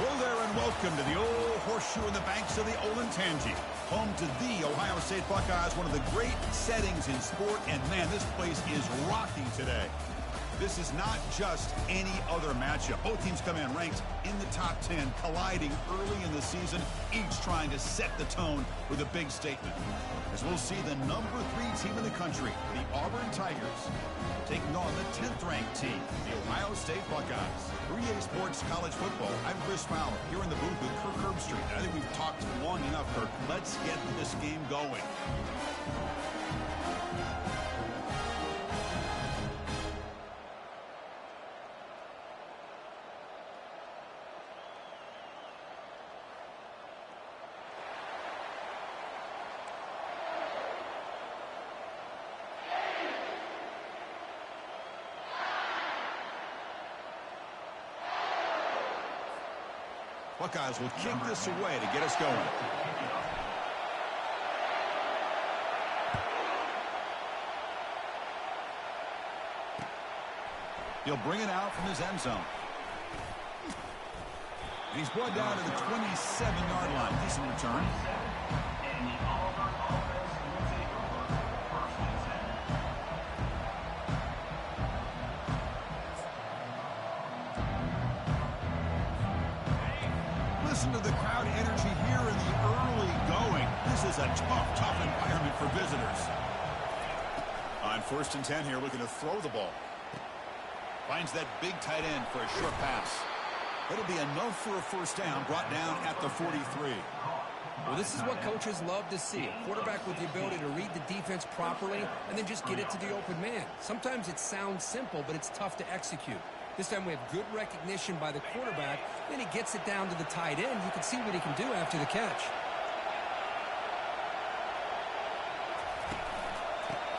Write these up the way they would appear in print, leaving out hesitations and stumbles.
Hello there and welcome to the old horseshoe in the banks of the old Ncaa, home to the Ohio State Buckeyes, one of the great settings in sport, and man, this place is rocking today. This is not just any other matchup. Both teams come in ranked in the top 10, colliding early in the season, each trying to set the tone with a big statement. As we'll see the number 3 team in the country, the Auburn Tigers, taking on the 10th-ranked team, the Ohio State Buckeyes. 3A Sports College Football. I'm Chris Fowler here in the booth with Kirk Herbstreit. I think we've talked long enough, Kirk. Let's get this game going. Buckeyes will kick this away to get us going. He'll bring it out from his end zone. And he's brought down to the 27-yard line. Decent return. Listen to the crowd energy here in the early going. This is a tough environment for visitors. On 1st and 10 here, looking to throw the ball. Finds that big tight end for a short pass. That'll be enough for a first down, brought down at the 43. Well, this is what coaches love to see. A quarterback with the ability to read the defense properly and then just get it to the open man. Sometimes it sounds simple, but it's tough to execute. This time we have good recognition by the quarterback. Then he gets it down to the tight end. You can see what he can do after the catch.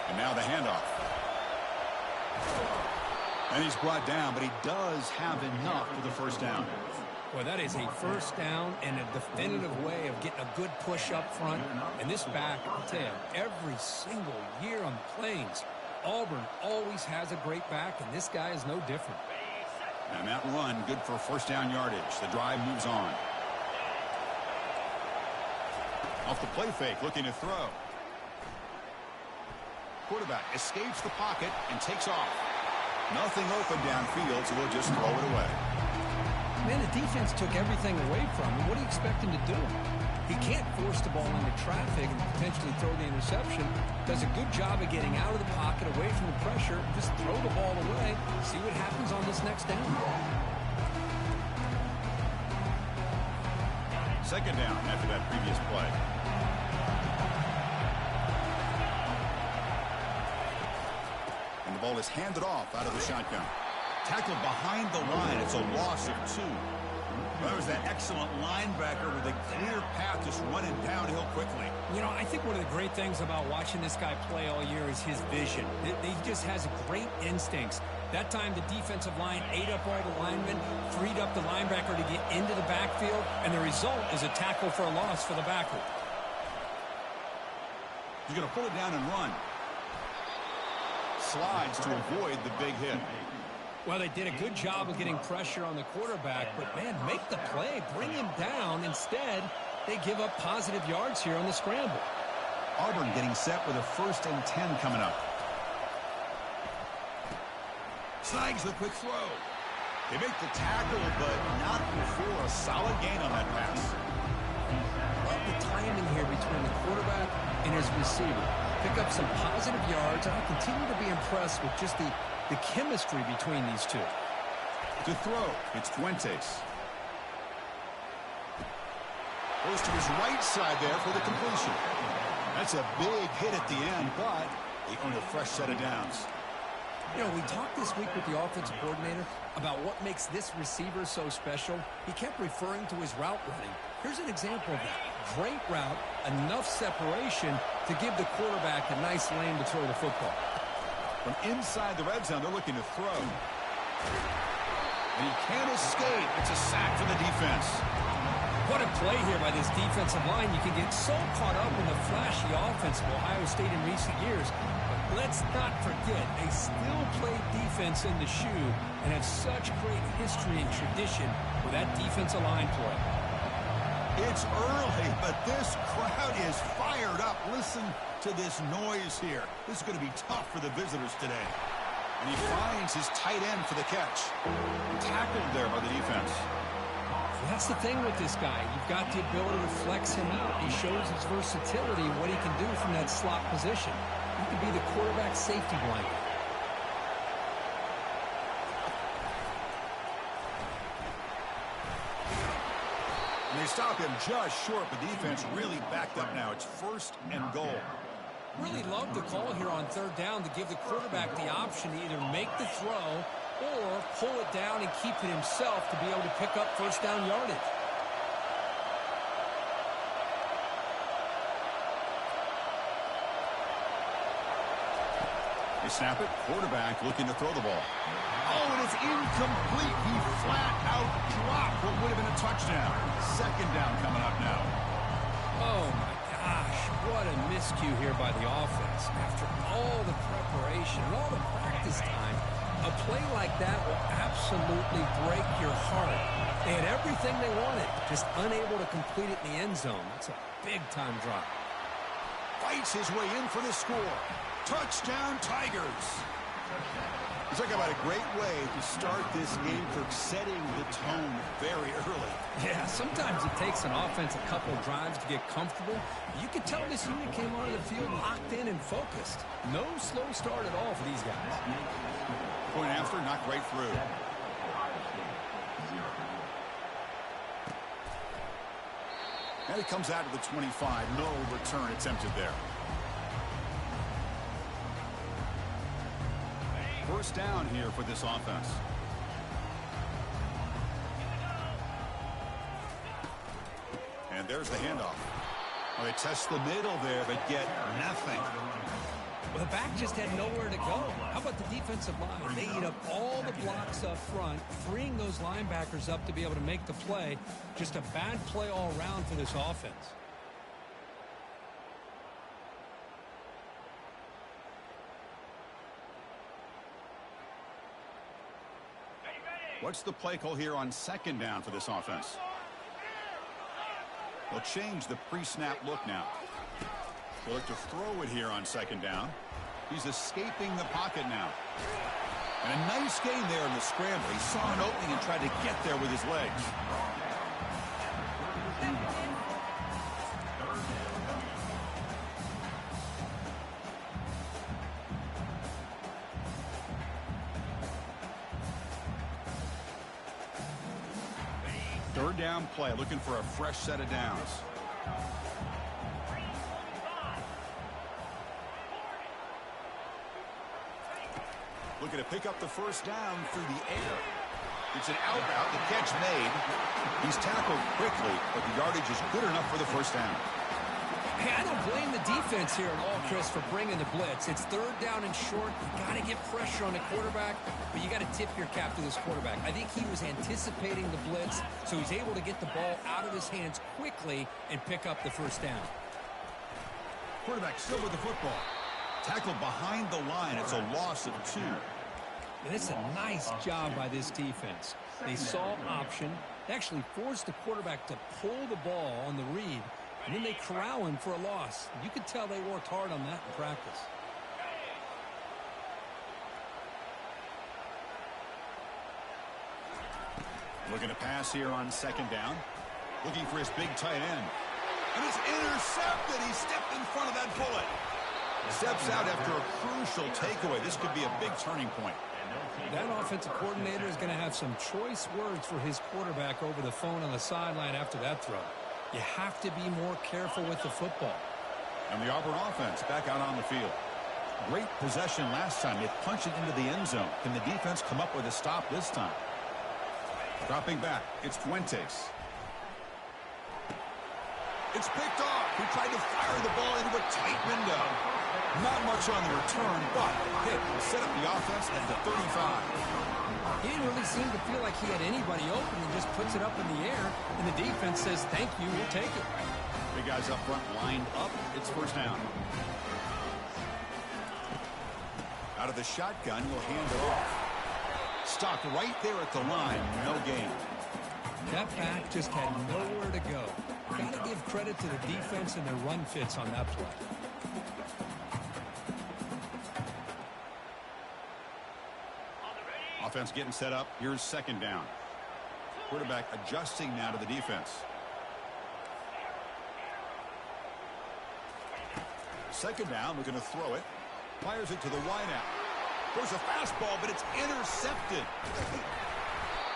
And now the handoff. And he's brought down, but he does have enough for the first down. Boy, that is a first down and a definitive way of getting a good push up front. And this back, I'll tell you, every single year on the Plains, Auburn always has a great back, and this guy is no different. And that run, good for first down yardage. The drive moves on. Off the play fake, looking to throw. Quarterback escapes the pocket and takes off. Nothing open downfield, so we'll just throw it away. Man, the defense took everything away from him. What do you expect him to do? He can't force the ball into traffic and potentially throw the interception. Does a good job of getting out of the pocket, away from the pressure, just throw the ball away, see what happens on this next down. Second down after that previous play. And the ball is handed off out of the shotgun. Tackled behind the line. It's a loss of 2. That was that excellent linebacker with a clear path just running downhill quickly. You know, I think one of the great things about watching this guy play all year is his vision. He just has great instincts. That time, the defensive line ate up all the linemen, freed up the linebacker to get into the backfield, and the result is a tackle for a loss for the backer. He's going to pull it down and run. Slides to avoid the big hit. Well, they did a good job of getting pressure on the quarterback, but, man, make the play. Bring him down. Instead, they give up positive yards here on the scramble. Auburn getting set with a 1st and 10 coming up. Snags the quick throw. They make the tackle, but not before a solid gain on that pass. Love the timing here between the quarterback and his receiver. Pick up some positive yards, and I continue to be impressed with just the chemistry between these two. To throw, it's Fuentes. Goes to his right side there for the completion. That's a big hit at the end, but they earn a fresh set of downs. You know, we talked this week with the offensive coordinator about what makes this receiver so special. He kept referring to his route running. Here's an example of that. Great route, enough separation to give the quarterback a nice lane to throw the football. From inside the red zone, they're looking to throw. And he can't escape. It's a sack for the defense. What a play here by this defensive line. You can get so caught up in the flashy offense of Ohio State in recent years. But let's not forget, they still play defense in the shoe and have such great history and tradition with that defensive line play. It's early, but this crowd is fired up. Listen to this noise here. This is going to be tough for the visitors today. And he finds his tight end for the catch. Tackled there by the defense. That's the thing with this guy. You've got the ability to flex him out. He shows his versatility and what he can do from that slot position. He can be the quarterback safety blanket. And they stop him just short. The defense really backed up now. It's 1st and goal. Really love the call here on 3rd down to give the quarterback the option to either make the throw or pull it down and keep it himself to be able to pick up 1st down yardage. They snap it. Quarterback looking to throw the ball. Oh, and it's incomplete. He flat out dropped what would have been a touchdown. 2nd down coming up now. Oh, my gosh. What a miscue here by the offense. After all the preparation and all the practice time, a play like that will absolutely break your heart. They had everything they wanted, just unable to complete it in the end zone. That's a big-time drop. Fights his way in for the score. Touchdown, Tigers. Talk about a great way to start this game for setting the tone very early. Yeah, sometimes it takes an offense a couple drives to get comfortable. You can tell this unit came onto the field locked in and focused. No slow start at all for these guys. Point after, knocked right through. And it comes out of the 25. No return attempted there. 1st down here for this offense. And there's the handoff. Well, they test the middle there, but get nothing. Well, the back just had nowhere to go. How about the defensive line? They eat up all the blocks up front, freeing those linebackers up to be able to make the play. Just a bad play all around for this offense. What's the play call here on 2nd down for this offense? They'll change the pre-snap look now. They'll look to throw it here on 2nd down. He's escaping the pocket now. And a nice gain there in the scramble. He saw an opening and tried to get there with his legs. Third down play, looking for a fresh set of downs. Looking to pick up the 1st down through the air. It's an out route, the catch made. He's tackled quickly, but the yardage is good enough for the 1st down. Hey, I don't blame the defense here at all, Chris, for bringing the blitz. It's 3rd down and short. You got to get pressure on the quarterback, but you got to tip your cap to this quarterback. I think he was anticipating the blitz, so he's able to get the ball out of his hands quickly and pick up the 1st down. Quarterback still with the football. Tackled behind the line. It's a loss of 2. And it's a nice job by this defense. They saw option. They actually forced the quarterback to pull the ball on the read, and then they corral him for a loss. You could tell they worked hard on that in practice. Looking to pass here on 2nd down. Looking for his big tight end. And it's intercepted. He stepped in front of that bullet. Steps out after a crucial takeaway. This could be a big turning point. That offensive coordinator is going to have some choice words for his quarterback over the phone on the sideline after that throw. You have to be more careful with the football. And the Auburn offense back out on the field. Great possession last time. They punched it into the end zone. Can the defense come up with a stop this time? Dropping back. It's Fuentes. It's picked off. He tried to fire the ball into a tight window. Not much on the return, but hit will set up the offense at the 35. He didn't really didn't seem to feel like he had anybody open and just puts it up in the air, and the defense says, thank you, we'll take it. Big guys up front lined up. It's first down. Out of the shotgun, he'll hand it off. Stopped right there at the line. No gain. That back just had nowhere to go. Got to give credit to the defense and their run fits on that play. Offense getting set up. Here's second down. Quarterback adjusting now to the defense. Second down, we're going to throw it. Fires it to the wideout. There's a fastball, but it's intercepted.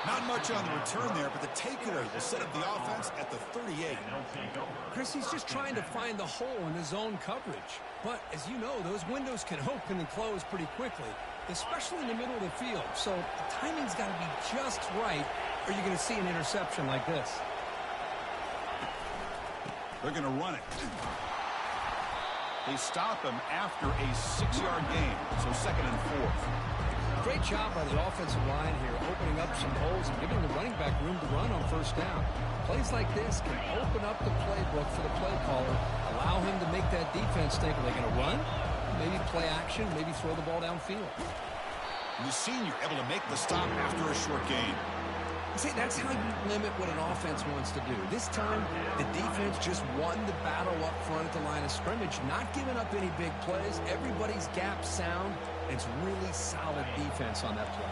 Not much on the return there, but the takeaway will set up the offense at the 38. Chris, he's just trying to find the hole in his zone coverage. But, as you know, those windows can open and close pretty quickly, especially in the middle of the field. So the timing's got to be just right, or you're going to see an interception like this. They're going to run it. They stop him after a 6-yard gain, so second and 4. Great job by the offensive line here, opening up some holes and giving the running back room to run on first down. Plays like this can open up the playbook for the play caller, allow him to make that defense think, are they going to run? Maybe play action, maybe throw the ball downfield. The senior able to make the stop after a short gain. See, that's how you limit what an offense wants to do. This time, the defense just won the battle up front at the line of scrimmage, not giving up any big plays. Everybody's gap sound. It's really solid defense on that play.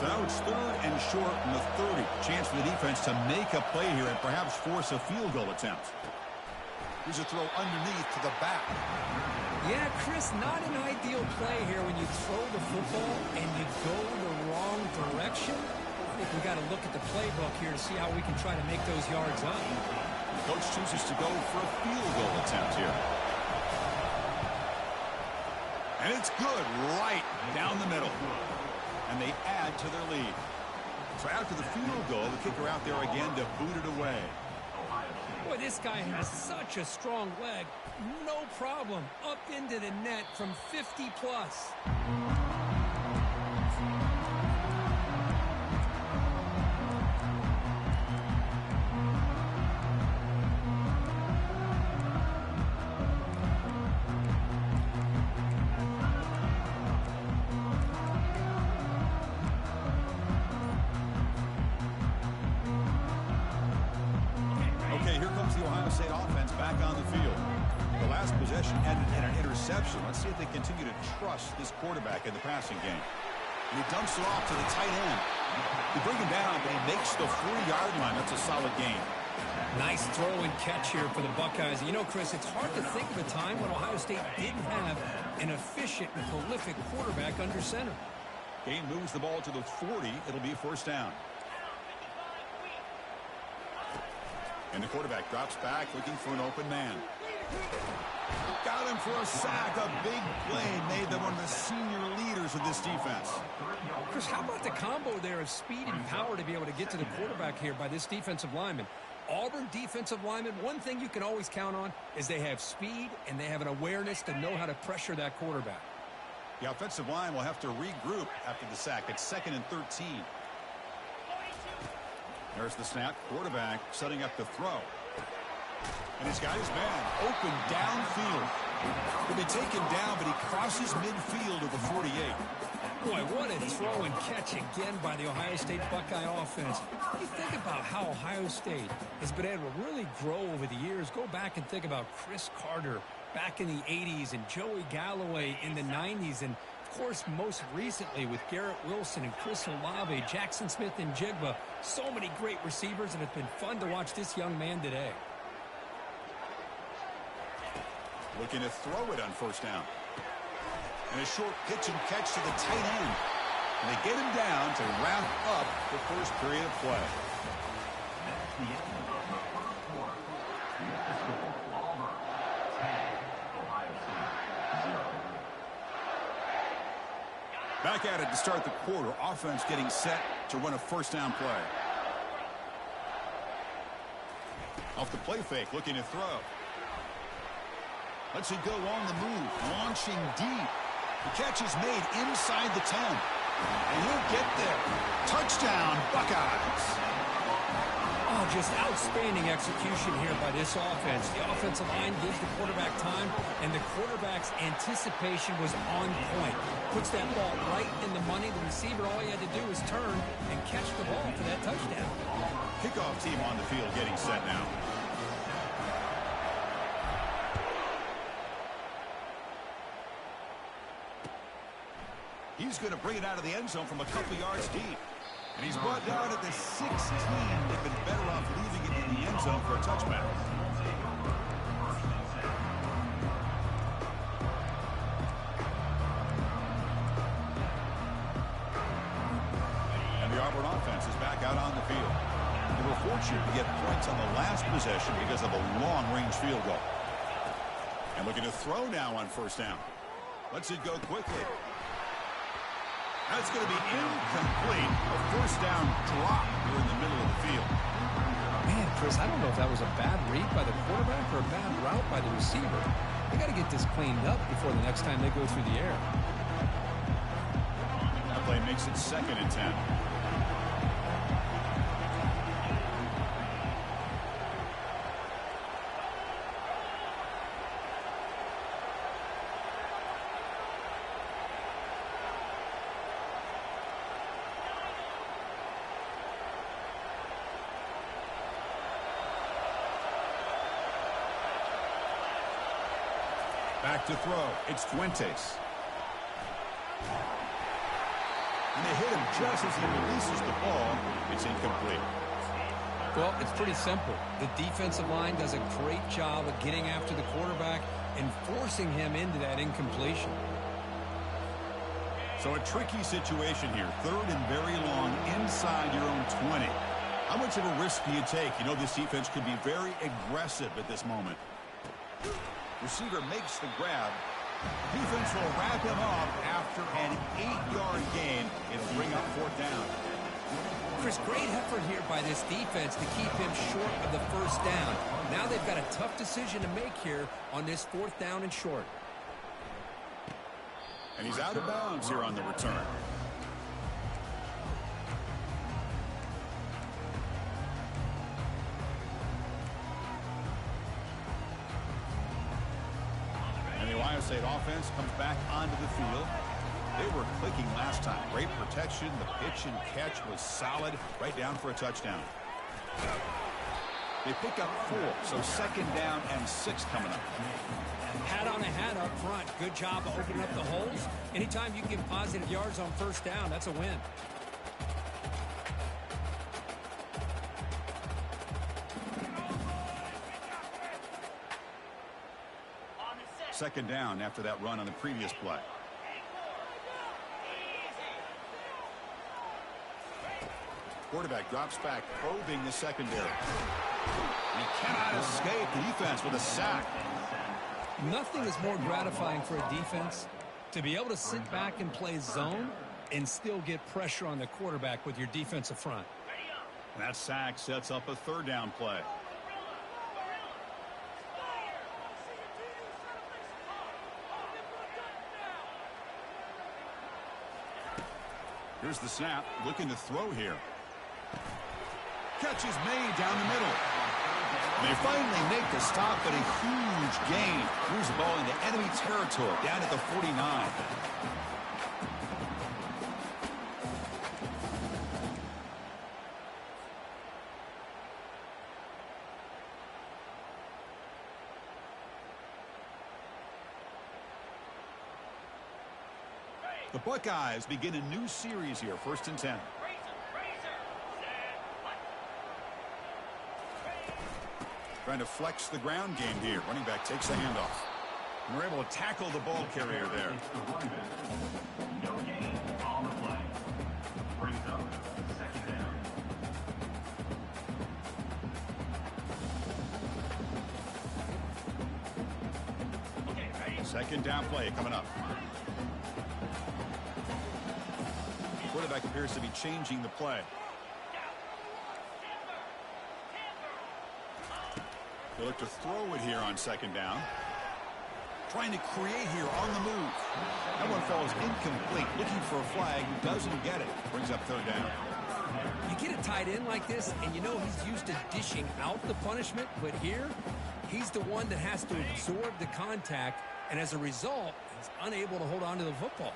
So now it's third and short in the 30. Chance for the defense to make a play here and perhaps force a field goal attempt. Here's a throw underneath to the back. Yeah, Chris, not an ideal play here when you throw the football and you go the wrong direction. I think we've got to look at the playbook here to see how we can try to make those yards up. Coach chooses to go for a field goal attempt here. And it's good right down the middle. And they add to their lead. So after the field goal, the kicker out there again to boot it away. Boy, this guy has such a strong leg. No problem. Up into the net from 50 plus. Let's see if they continue to trust this quarterback in the passing game. And he dumps it off to the tight end. They bring him down, but he makes the 4-yard line. That's a solid gain. Nice throw and catch here for the Buckeyes. You know, Chris, it's hard to think of a time when Ohio State didn't have an efficient and prolific quarterback under center. Game moves the ball to the 40. It'll be first down. And the quarterback drops back looking for an open man. Got him for a sack. A big play made them one of the senior leaders of this defense. Chris, how about the combo there of speed and power to be able to get to the quarterback here by this defensive lineman? Auburn defensive lineman, one thing you can always count on is they have speed and they have an awareness to know how to pressure that quarterback. The offensive line will have to regroup after the sack. It's second and 13. There's the snap. Quarterback setting up the throw. And he's got his man open downfield. He'll be taken down, but he crosses midfield to the 48. Boy, what a throw and catch again by the Ohio State Buckeye offense. You think about how Ohio State has been able to really grow over the years. Go back and think about Chris Carter back in the 80s and Joey Galloway in the 90s. And, of course, most recently with Garrett Wilson and Chris Olave, Jackson Smith and Jigba. So many great receivers, and it's been fun to watch this young man today. Looking to throw it on first down. And a short pitch and catch to the tight end. And they get him down to wrap up the first period of play. Back at it to start the quarter. Offense getting set to run a first down play. Off the play fake, looking to throw. Lets it go on the move, launching deep. The catch is made inside the 10. And he'll get there. Touchdown, Buckeyes. Oh, just outstanding execution here by this offense. The offensive line gives the quarterback time, and the quarterback's anticipation was on point. Puts that ball right in the money. The receiver, all he had to do was turn and catch the ball for that touchdown. Kickoff team on the field getting set now. He's going to bring it out of the end zone from a couple yards deep. And he's brought down at the 16. They've been better off leaving it in the end zone for a touchback. And the Auburn offense is back out on the field. They were fortunate to get points on the last possession because of a long-range field goal. And looking to throw now on first down. Lets it go quickly. That's going to be incomplete. A first down drop here in the middle of the field. Man, Chris, I don't know if that was a bad read by the quarterback or a bad route by the receiver. They got to get this cleaned up before the next time they go through the air. That play makes it 2nd and 10. Back to throw. It's Fuentes. And they hit him just as he releases the ball. It's incomplete. Well, it's pretty simple. The defensive line does a great job of getting after the quarterback and forcing him into that incompletion. So a tricky situation here. 3rd and very long inside your own 20. How much of a risk do you take? You know this defense could be very aggressive at this moment. Receiver makes the grab. Defense will wrap him up after an 8-yard gain. It'll bring up 4th down. Chris, great effort here by this defense to keep him short of the first down. Now they've got a tough decision to make here on this 4th down and short. And he's out of bounds here on the return. And the Ohio State offense comes back onto the field. They were clicking last time. Great protection. The pitch and catch was solid. Right down for a touchdown. They pick up 4, so 2nd down and 6 coming up. Hat on a hat up front. Good job of opening up the holes. Anytime you can get positive yards on first down, that's a win. Second down after that run on the previous play. Quarterback drops back, probing the secondary. He cannot escape the defense with a sack. Nothing is more gratifying for a defense to be able to sit back and play zone and still get pressure on the quarterback with your defensive front. And that sack sets up a 3rd down play. Here's the snap, looking to throw here. Catch is made down the middle. And they finally make the stop, but a huge gain. Moves the ball into enemy territory down at the 49. The Buckeyes begin a new series here, 1st and 10. Trying to flex the ground game here. Running back takes the handoff. And we're able to tackle the ball carrier there. Second down play coming up. Quarterback appears to be changing the play. They look to throw it here on 2nd down. Trying to create here on the move. That one falls incomplete. Looking for a flag. Doesn't get it. Brings up 3rd down. You get a tight end like this, and you know he's used to dishing out the punishment, but here, he's the one that has to absorb the contact, and as a result, he's unable to hold on to the football.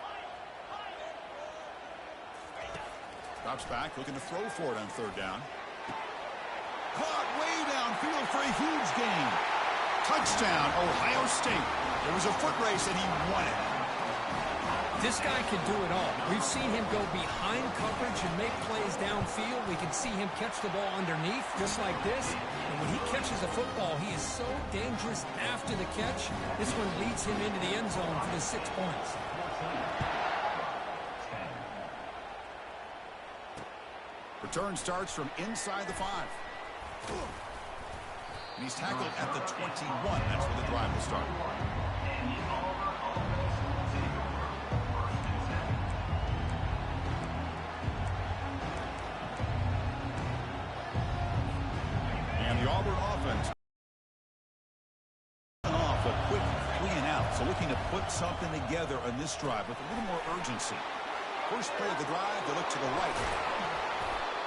Drops back, looking to throw for it on third down. Caught way downfield for a huge gain. Touchdown, Ohio State. There was a foot race, and he won it. This guy can do it all. We've seen him go behind coverage and make plays downfield. We can see him catch the ball underneath, just like this. And when he catches a football, he is so dangerous after the catch. This one leads him into the end zone for the 6 points. Return starts from inside the 5. And he's tackled at the 21. That's where the drive will start. And the Auburn offense off a quick 3 and out. So looking to put something together on this drive with a little more urgency. First play of the drive, they look to the right.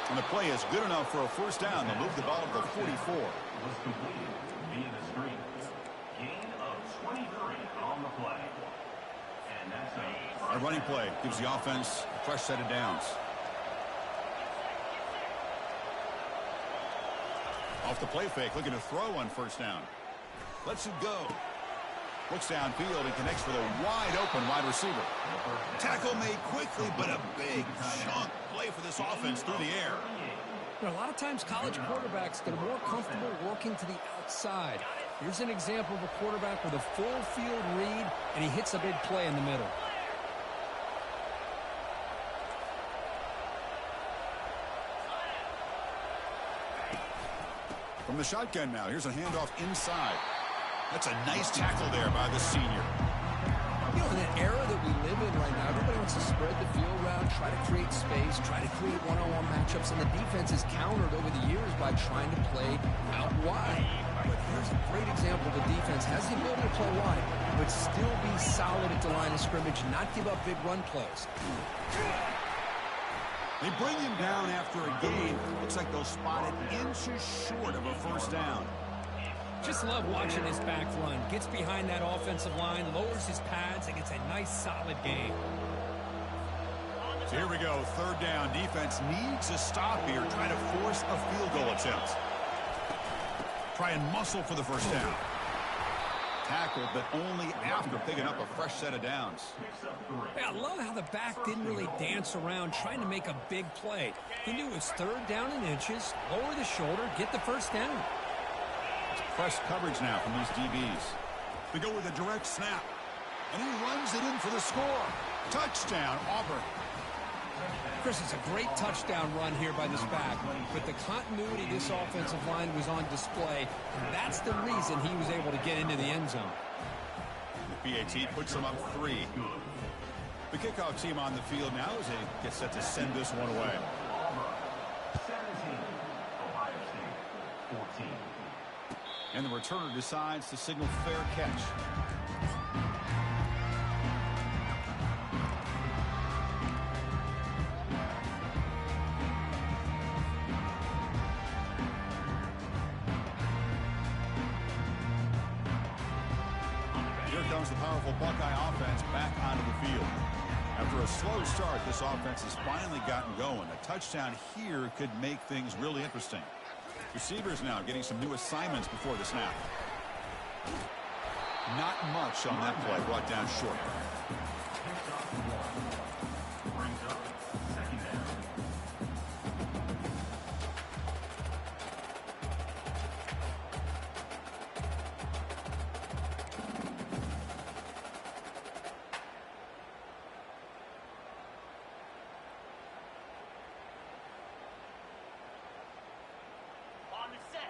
And the play is good enough for a first down. They'll move the ball to the 44. Was completed via the screen. Gain of 23 on the play. And that's a running play gives the offense a fresh set of downs. Off the play fake, looking to throw on first down. Lets it go. Looks downfield and connects with a wide open wide receiver. Tackle made quickly, but a big chunk play for this offense through the air. You know, a lot of times college quarterbacks, they're more comfortable working to the outside. Here's an example of a quarterback with a full field read, and he hits a big play in the middle. From the shotgun now, here's a handoff inside. That's a nice tackle there by the senior. You know, in an era that we live in right now, everybody wants to spread the field around, try to create space, try to create one-on-one matchups, and the defense is countered over the years by trying to play out wide. But here's a great example. The defense has the ability to play wide, but still be solid at the line of scrimmage, not give up big run plays. They bring him down after a game. Looks like they'll spot it inches short of a first down. Just love watching this back run. Gets behind that offensive line, lowers his pads, and gets a nice, solid gain. So here we go, third down. Defense needs a stop here. Try to force a field goal attempt. Try and muscle for the first down. Tackled, but only after picking up a fresh set of downs. Yeah, I love how the back didn't really dance around trying to make a big play. He knew it was third down in inches, lower the shoulder, get the first down. Press coverage now from these DBs. They go with a direct snap. And he runs it in for the score. Touchdown, Auburn. Chris, it's a great touchdown run here by this back. But the continuity of this offensive line was on display. And that's the reason he was able to get into the end zone. The PAT puts them up 3. The kickoff team on the field now as they get set to send this one away. 17, Ohio State, 14. And the returner decides to signal fair catch. Here comes the powerful Buckeye offense back onto the field. After a slow start, this offense has finally gotten going. A touchdown here could make things really interesting. Receivers now getting some new assignments before the snap. Not much on that play, brought down short.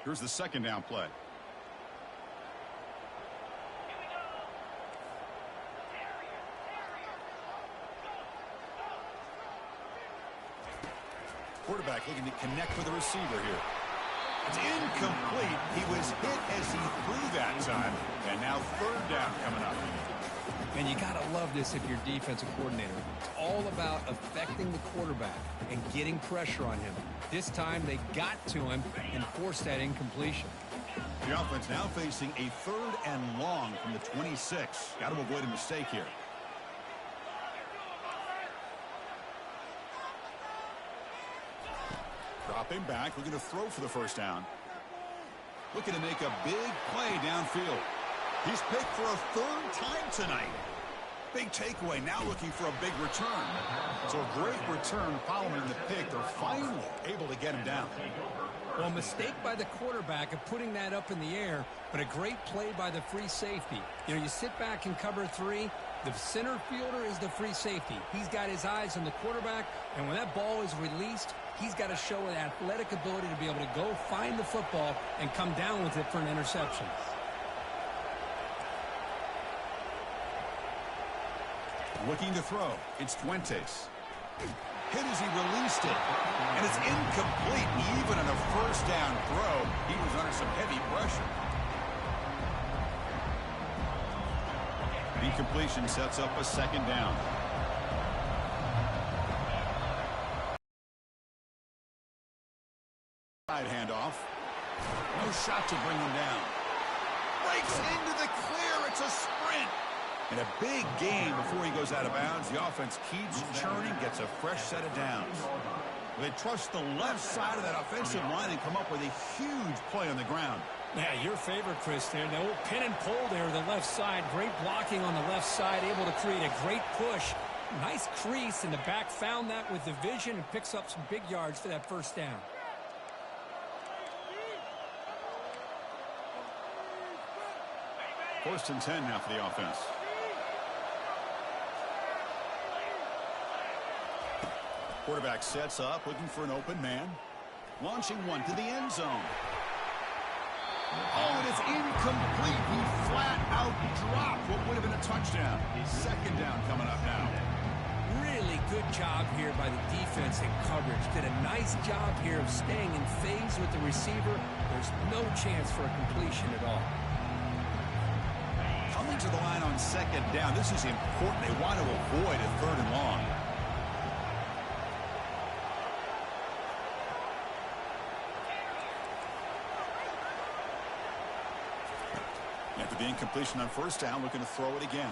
Here's the second down play. Quarterback looking to connect with the receiver here. It's incomplete. He was hit as he threw that time. And now third down coming up. And you got to love this if you're defensive coordinator. It's all about affecting the quarterback and getting pressure on him. This time they got to him and forced that incompletion. The offense now facing a 3rd and long from the 26. Got to avoid a mistake here. Dropping back, looking to throw for the first down. Looking to make a big play downfield. He's picked for a 3rd time tonight. Big takeaway, now looking for a big return. So a great return following the pick. They're finally able to get him down. Well, a mistake by the quarterback of putting that up in the air, but a great play by the free safety. You know, you sit back in cover 3, the center fielder is the free safety. He's got his eyes on the quarterback, and when that ball is released, he's got to show an athletic ability to be able to go find the football and come down with it for an interception. Looking to throw. It's Fuentes. Hit as he released it. And it's incomplete. Even on a first down throw, he was under some heavy pressure. The incompletion sets up a 2nd down. Side handoff. No shot to bring him down. Breaks into the clear. It's a sprint. And a big gain before he goes out of bounds. The offense keeps churning, gets a fresh set of downs. They trust the left side of that offensive line and come up with a huge play on the ground. Yeah, your favorite, Chris, there. The old pin and pull there, the left side. Great blocking on the left side, able to create a great push. Nice crease, and the back found that with the vision and picks up some big yards for that first down. First and 10 now for the offense. Quarterback sets up, looking for an open man. Launching one to the end zone. Oh, and it's incomplete. He flat out dropped what would have been a touchdown. 2nd down coming up now. Really good job here by the defense in coverage. Did a nice job here of staying in phase with the receiver. There's no chance for a completion at all. Coming to the line on 2nd down. This is important. They want to avoid a 3rd and long. After the incompletion on first down, looking to throw it again.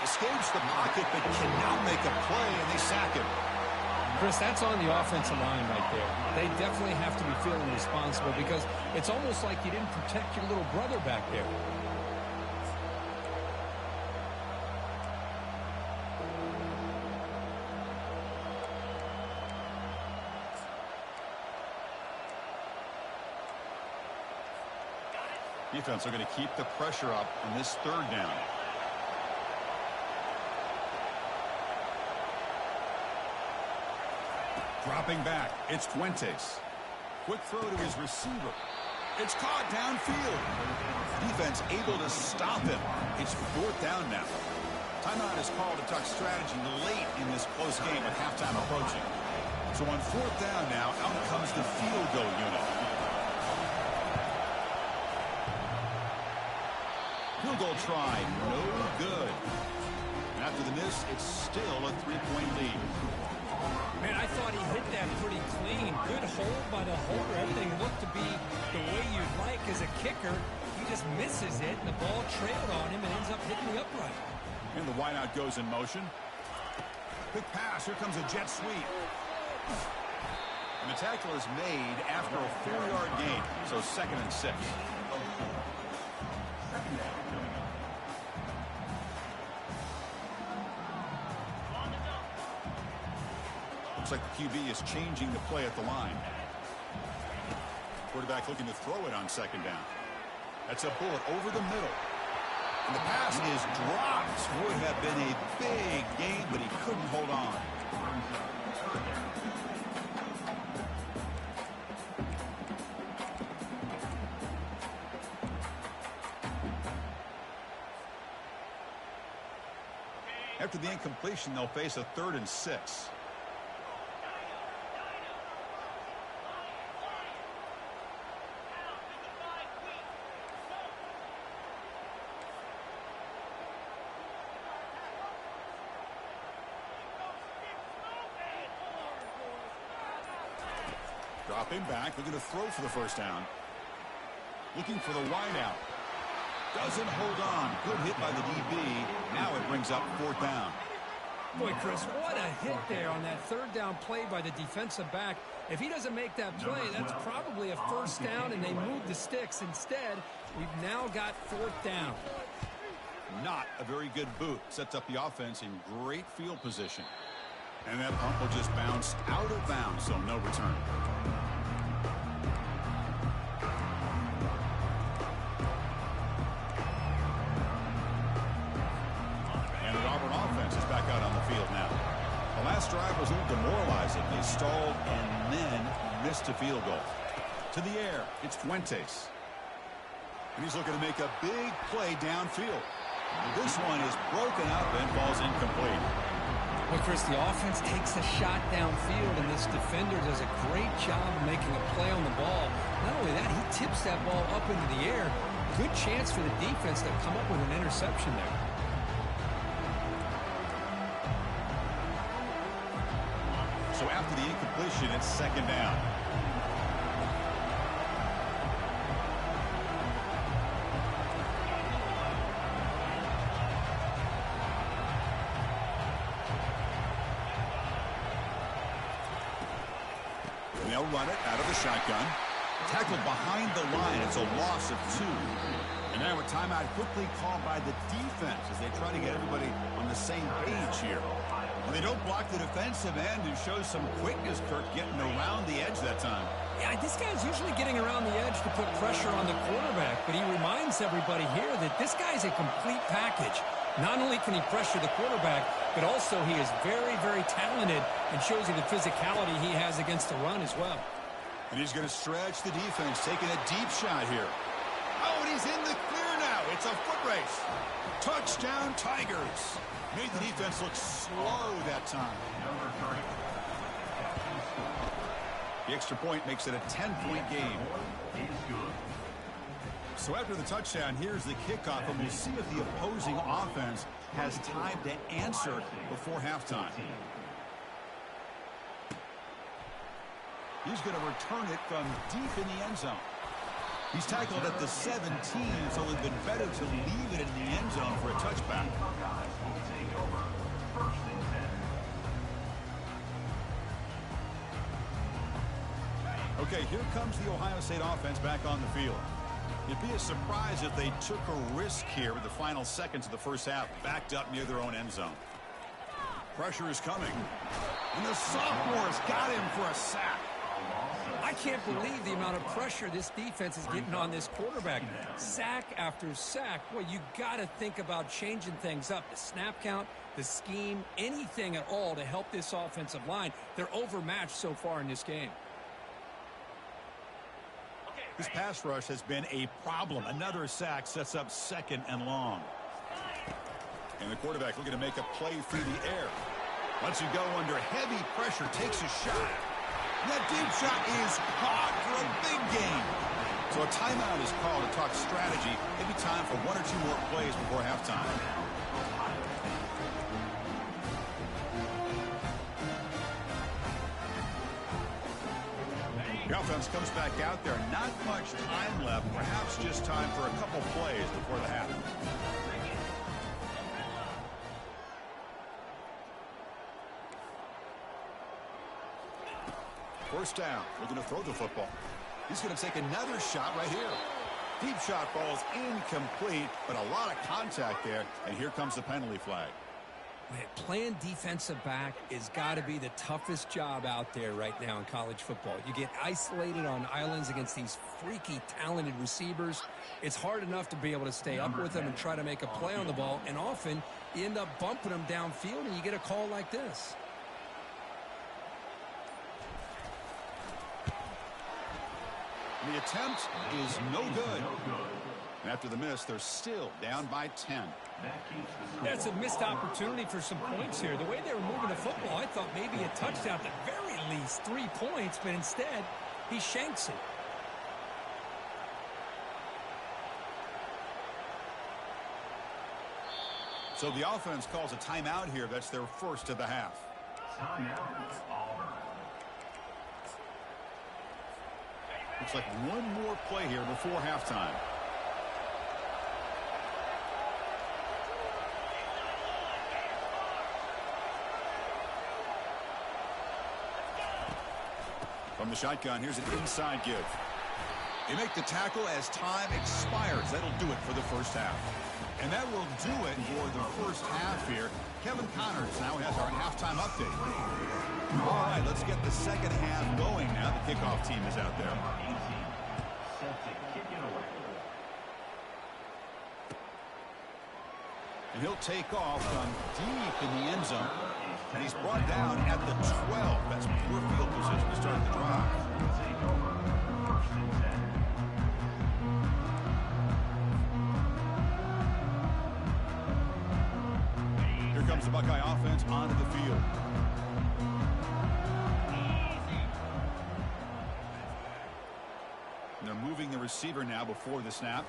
Escapes the pocket, but cannot make a play, and they sack him. Chris, that's on the offensive line right there. They definitely have to be feeling responsible because it's almost like you didn't protect your little brother back there. Defense are going to keep the pressure up in this 3rd down. Dropping back, it's Fuentes. Quick throw to his receiver. It's caught downfield. Defense able to stop him. It's 4th down now. Timeout is called to talk strategy late in this close game with halftime approaching. So on 4th down now, out comes the field goal unit. Field goal try, no good. And after the miss, it's still a 3-point lead. Man, I thought he hit that pretty clean. Good hold by the holder. Everything looked to be the way you'd like as a kicker. He just misses it, and the ball trailed on him and ends up hitting the upright. And the wideout goes in motion. Quick pass, here comes a jet sweep. And the tackle is made after a 4-yard gain, so 2nd and 6. Looks like the QB is changing the play at the line. Quarterback looking to throw it on 2nd down. That's a bullet over the middle. And the pass is dropped. Would have been a big gain, but he couldn't hold on. After the incompletion, they'll face a 3rd and 6. Dropping back, looking to throw for the first down. Looking for the wide out. Doesn't hold on. Good hit by the DB. Now it brings up 4th down. Boy, Chris, what a hit there on that 3rd down play by the defensive back. If he doesn't make that play, that's probably a 1st down, and they move the sticks. Instead, we've now got 4th down. Not a very good boot. Sets up the offense in great field position. And that punt will just bounce out of bounds, so no return. And the Auburn offense is back out on the field now. The last drive was a little demoralizing. They stalled and then missed a field goal. To the air, it's Fuentes. And he's looking to make a big play downfield. This one is broken up and falls incomplete. Well, Chris, the offense takes a shot downfield, and this defender does a great job of making a play on the ball. Not only that, he tips that ball up into the air. Good chance for the defense to come up with an interception there. So after the incompletion, it's 2nd down. And they'll run it out of the shotgun. Tackled behind the line. It's a loss of 2. And now a timeout quickly called by the defense as they try to get everybody on the same page here. And they don't block the defensive end, who shows some quickness, Kirk, getting around the edge that time. Yeah, this guy's usually getting around the edge to put pressure on the quarterback, but he reminds everybody here that this guy's a complete package. Not only can he pressure the quarterback, but also he is very, very talented and shows you the physicality he has against the run as well. And he's going to stretch the defense, taking a deep shot here. Oh, and he's in the clear now. It's a foot race. Touchdown, Tigers. Made the defense look slow that time. The extra point makes it a 10-point game. So after the touchdown, here's the kickoff, and we'll see if the opposing offense has time to answer before halftime. He's going to return it from deep in the end zone. He's tackled at the 17. It's only been better to leave it in the end zone for a touchback. Okay, here comes the Ohio State offense back on the field. It'd be a surprise if they took a risk here with the final seconds of the first half, backed up near their own end zone. Pressure is coming. And the sophomore's got him for a sack. I can't believe the amount of pressure this defense is getting on this quarterback. Sack after sack. Well, you got to think about changing things up. The snap count, the scheme, anything at all to help this offensive line. They're overmatched so far in this game. This pass rush has been a problem. Another sack sets up 2nd and long. And the quarterback looking to make a play through the air. Lets it go under heavy pressure, takes a shot. That deep shot is caught for a big gain. So a timeout is called to talk strategy. Maybe time for 1 or 2 more plays before halftime. The offense comes back out there. Not much time left. Perhaps just time for a couple plays before the half. First down, looking to throw the football. He's going to take another shot right here. Deep shot ball's incomplete, but a lot of contact there, and here comes the penalty flag. Man, playing defensive back has got to be the toughest job out there right now in college football. You get isolated on islands against these freaky, talented receivers. It's hard enough to be able to stay up with them and try to make a play on the ball, and often you end up bumping them downfield, and you get a call like this. The attempt is no good. And after the miss, they're still down by 10. That's a missed opportunity for some points here. The way they were moving the football, I thought maybe a touchdown, at the very least 3 points, but instead, he shanks it. So the offense calls a timeout here. That's their first of the half. Timeout, Auburn. Looks like one more play here before halftime. From the shotgun, here's an inside give. They make the tackle as time expires. That'll do it for the first half. And that will do it for the first half here. Kevin Connors now has our halftime update. All right, let's get the second half going now. The kickoff team is out there. Set to kick it away. And he'll take off from deep in the end zone. And he's brought down at the 12. That's poor field position to start the drive. Take over. First and 10. Here comes the Buckeye offense onto the field. And they're moving the receiver now before the snap.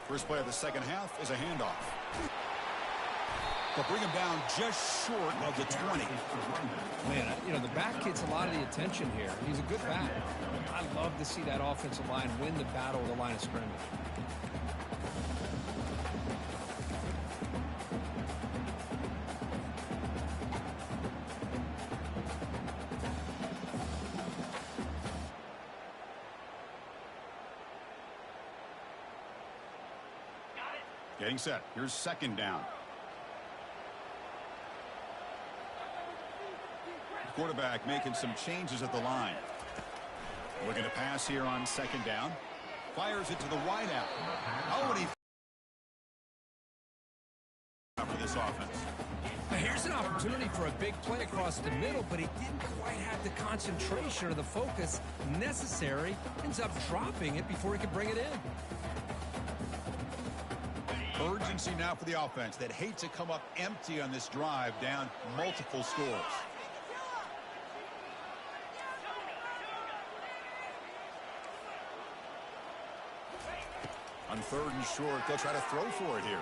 First play of the second half is a handoff. They'll bring him down just short of the 20. Man, you know, the back gets a lot of the attention here. He's a good back. I love to see that offensive line win the battle of the line of scrimmage. Getting set. Here's second down. Quarterback making some changes at the line. Looking to pass here on second down. Fires it to the wideout. Oh, and he for this offense. Now here's an opportunity for a big play across the middle, but he didn't quite have the concentration or the focus necessary. Ends up dropping it before he could bring it in. Urgency now for the offense that hate to come up empty on this drive, down multiple scores. On third and short, they'll try to throw for it here.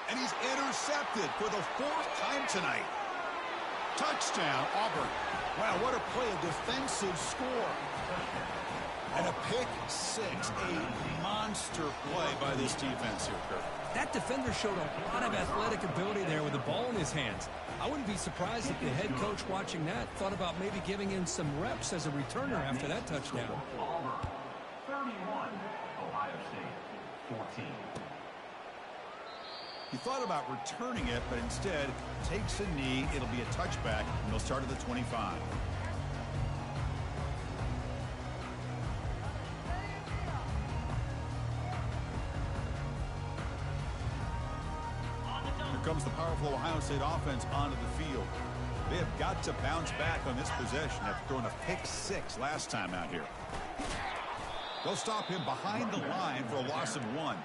And he's intercepted for the fourth time tonight. Touchdown, Auburn. Wow, what a play, a defensive score. And a pick six, a monster play by this defense here, Kirk. That defender showed a lot of athletic ability there with the ball in his hands. I wouldn't be surprised if the head coach watching that thought about maybe giving him some reps as a returner after that touchdown. Auburn, 31. Ohio State, 14. He thought about returning it, but instead takes a knee. It'll be a touchback, and they'll start at the 25. Here comes the powerful Ohio State offense onto the field. They have got to bounce back on this possession after throwing a pick six last time out here. They'll stop him behind the line for a loss of 1.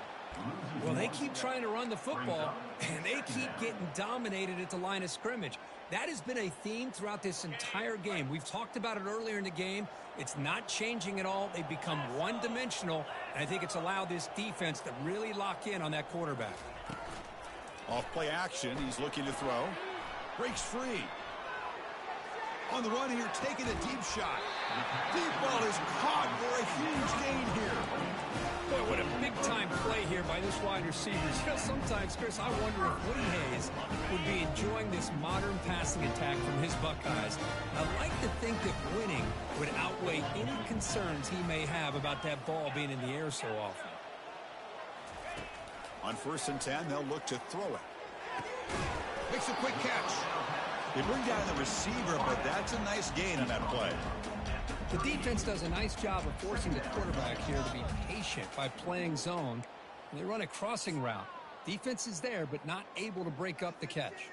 Well, they keep trying to run the football, and they keep getting dominated at the line of scrimmage. That has been a theme throughout this entire game. We've talked about it earlier in the game. It's not changing at all. They've become one-dimensional, and I think it's allowed this defense to really lock in on that quarterback. Off play action, he's looking to throw. Breaks free. On the run here, taking a deep shot. Deep ball is caught for a huge gain here. Boy, what a big-time play here by this wide receiver. You know, sometimes, Chris, I wonder if Woody Hayes would be enjoying this modern passing attack from his Buckeyes. I like to think that winning would outweigh any concerns he may have about that ball being in the air so often. On 1st and 10, they'll look to throw it. Makes a quick catch. They bring down the receiver, but that's a nice gain on that play. The defense does a nice job of forcing the quarterback here to be patient by playing zone. And they run a crossing route. Defense is there, but not able to break up the catch.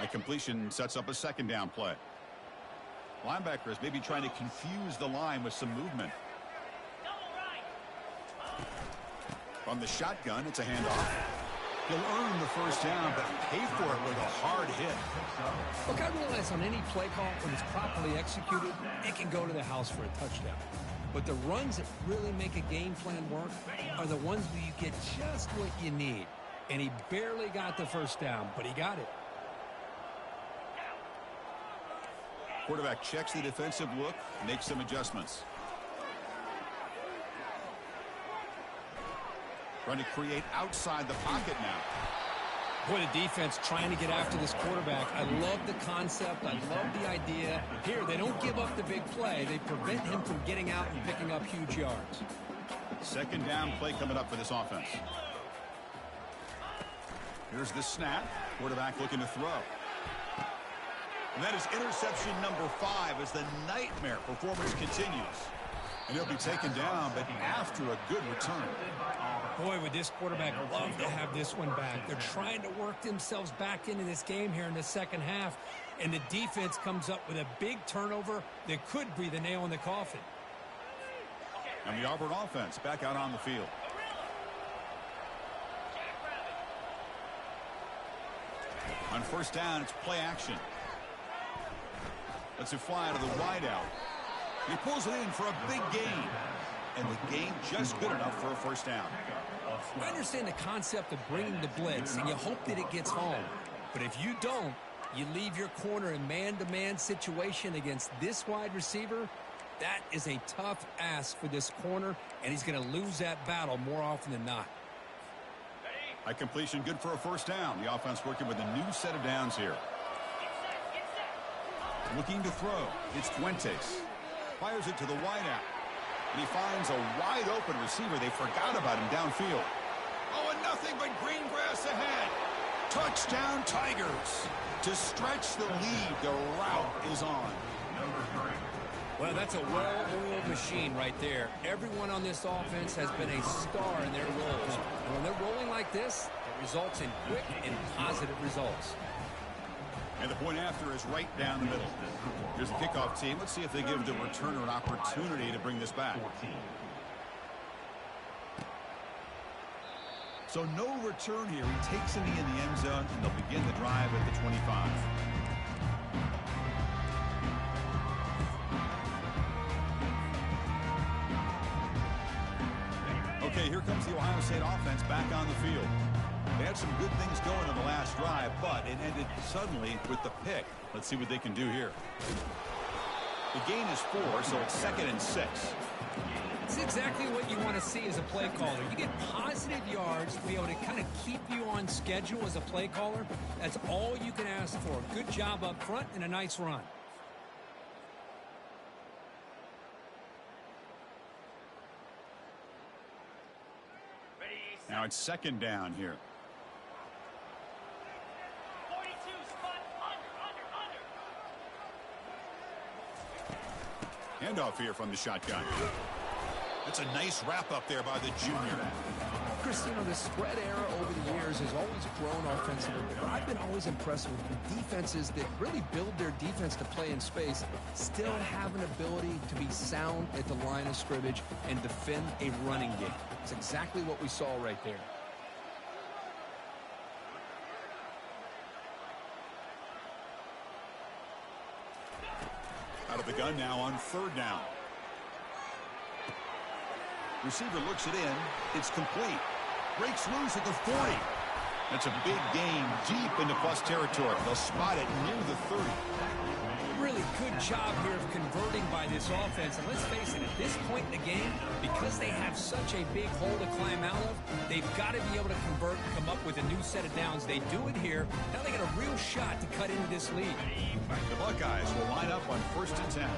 A completion sets up a second down play. Linebackers maybe trying to confuse the line with some movement. From the shotgun, it's a handoff. He'll earn the first down, but pay for it with a hard hit. Look, I realize on any play call, when it's properly executed, it can go to the house for a touchdown. But the runs that really make a game plan work are the ones where you get just what you need. And he barely got the first down, but he got it. Quarterback checks the defensive look, makes some adjustments. Trying to create outside the pocket now. Boy, the defense trying to get after this quarterback. I love the concept. I love the idea. Here, they don't give up the big play. They prevent him from getting out and picking up huge yards. Second down play coming up for this offense. Here's the snap. Quarterback looking to throw. And that is interception number 5 as the nightmare performance continues. And he'll be taken down, but after a good return. Boy, would this quarterback love to have this one back. They're trying to work themselves back into this game here in the second half. And the defense comes up with a big turnover that could be the nail in the coffin. And the Auburn offense back out on the field. On first down, it's play action. Lets it fly to the wideout. He pulls it in for a big gain. And the gain just good enough for a first down. I understand the concept of bringing the blitz, and you hope that it gets home. But if you don't, you leave your corner in man-to-man situation against this wide receiver. That is a tough ask for this corner, and he's going to lose that battle more often than not. High completion, good for a first down. The offense working with a new set of downs here. Looking to throw. It's Fuentes. Fires it to the wideout. And he finds a wide-open receiver. They forgot about him downfield. Oh, and nothing but green grass ahead. Touchdown, Tigers. To stretch the lead, the route is on. Well, that's a well-oiled machine right there. Everyone on this offense has been a star in their roles. And when they're rolling like this, it results in quick and positive results. And the point after is right down the middle. Here's the kickoff team. Let's see if they give the returner an opportunity to bring this back. So no return here. He takes a knee in the end zone, and they'll begin the drive at the 25. Okay, here comes the Ohio State offense back on the field. They had some good things going on the last drive, but it ended suddenly with the pick. Let's see what they can do here. The gain is 4, so it's 2nd and 6. It's exactly what you want to see as a play caller. You get positive yards to be able to kind of keep you on schedule as a play caller. That's all you can ask for. Good job up front and a nice run. Now it's 2nd down here. Handoff here from the shotgun. That's a nice wrap up there by the junior. Chris, you know, the spread era over the years has always grown offensively, but I've been always impressed with defenses that really build their defense to play in space, still have an ability to be sound at the line of scrimmage and defend a running game. It's exactly what we saw right there. Out of the gun now on 3rd down. Receiver looks it in. It's complete. Breaks loose at the 40. That's a big gain deep into plus territory. They'll spot it near the 30. Really good job here of converting by this offense. And let's face it, at this point in the game, because they have such a big hole to climb out of, they've got to be able to convert and come up with a new set of downs. They do it here. Now they got a real shot to cut into this lead. The Buckeyes will line up on 1st and 10.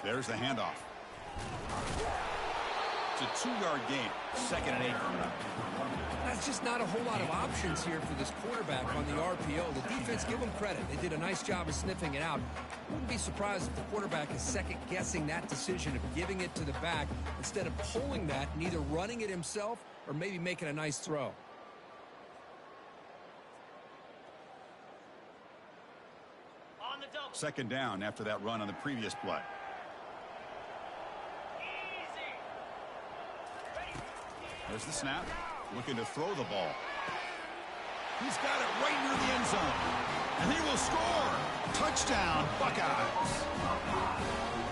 There's the handoff. It's a 2-yard gain. 2nd and 8. That's just not a whole lot of options here for this quarterback on the RPO. The defense, give them credit. They did a nice job of sniffing it out. Wouldn't be surprised if the quarterback is second-guessing that decision of giving it to the back instead of pulling that and either running it himself or maybe making a nice throw. On the double. 2nd down after that run on the previous play. There's the snap. Looking to throw the ball. He's got it right near the end zone. And he will score. Touchdown, Buckeyes.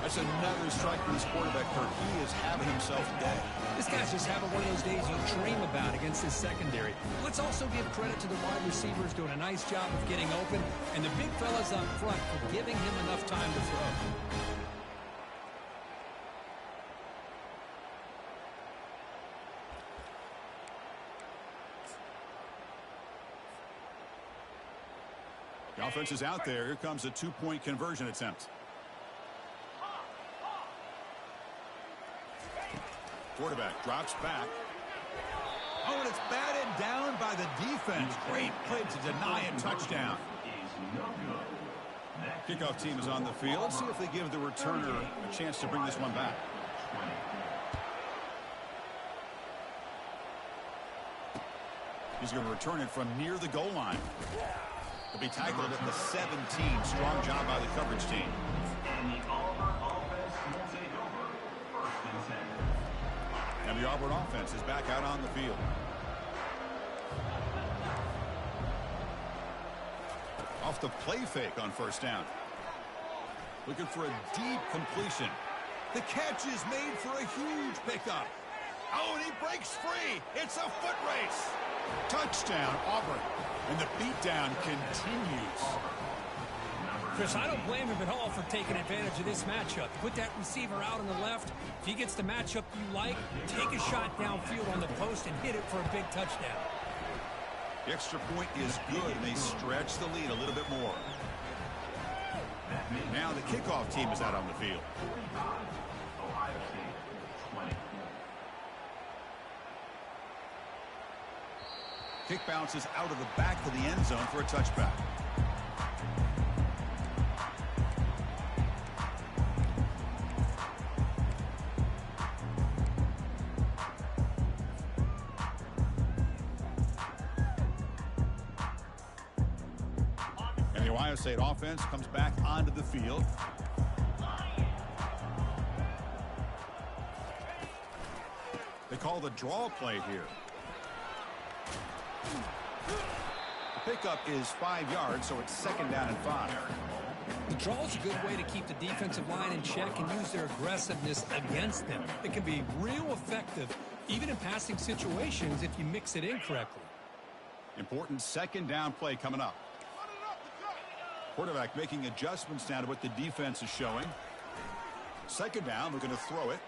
That's another strike from his quarterback, Kirk. He is having himself a day. This guy's just having one of those days you'll dream about against his secondary. Let's also give credit to the wide receivers doing a nice job of getting open, and the big fellas up front for giving him enough time to throw. The offense is out there. Here comes a two-point conversion attempt. Quarterback drops back. Oh, and it's batted down by the defense. Great play to deny a touchdown. Kickoff team is on the field. Let's see if they give the returner a chance to bring this one back. He's going to return it from near the goal line. He'll be tackled at the 17. Strong job by the coverage team. And the Auburn offense will take over 1st and 10. And the Auburn offense is back out on the field. Off the play fake on first down. Looking for a deep completion. The catch is made for a huge pickup. Oh, and he breaks free. It's a foot race. Touchdown, Auburn. And the beatdown continues. Chris, I don't blame him at all for taking advantage of this matchup. Put that receiver out on the left. If he gets the matchup you like, take a shot downfield on the post and hit it for a big touchdown. The extra point is good, and they stretch the lead a little bit more. Now the kickoff team is out on the field. Ohio State 20. Kick bounces out of the back of the end zone for a touchback. And the Ohio State offense comes back onto the field. They call the draw play here. The pickup is 5 yards, so it's 2nd down and 5. The draw is a good way to keep the defensive line in check and use their aggressiveness against them. It can be real effective, even in passing situations, if you mix it in correctly. Important 2nd down play coming up. Quarterback making adjustments now to what the defense is showing. 2nd down, we're going to throw it.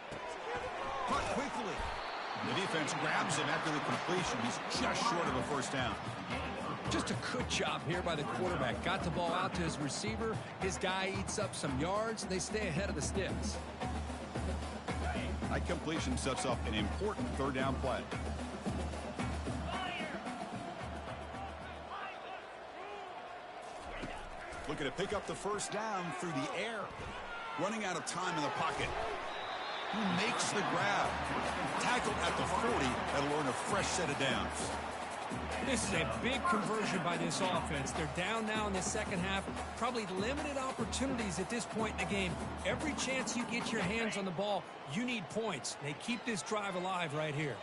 Caught quickly. The defense grabs him after the completion. He's just short of a 1st down. Just a good job here by the quarterback. Got the ball out to his receiver. His guy eats up some yards. They stay ahead of the sticks. That completion sets up an important 3rd down play. Looking to pick up the 1st down through the air. Running out of time in the pocket. He makes the grab. Tackled at the 40. That'll earn a fresh set of downs. This is a big conversion by this offense. They're down now in the 2nd half. Probably limited opportunities at this point in the game. Every chance you get your hands on the ball, you need points. They keep this drive alive right here.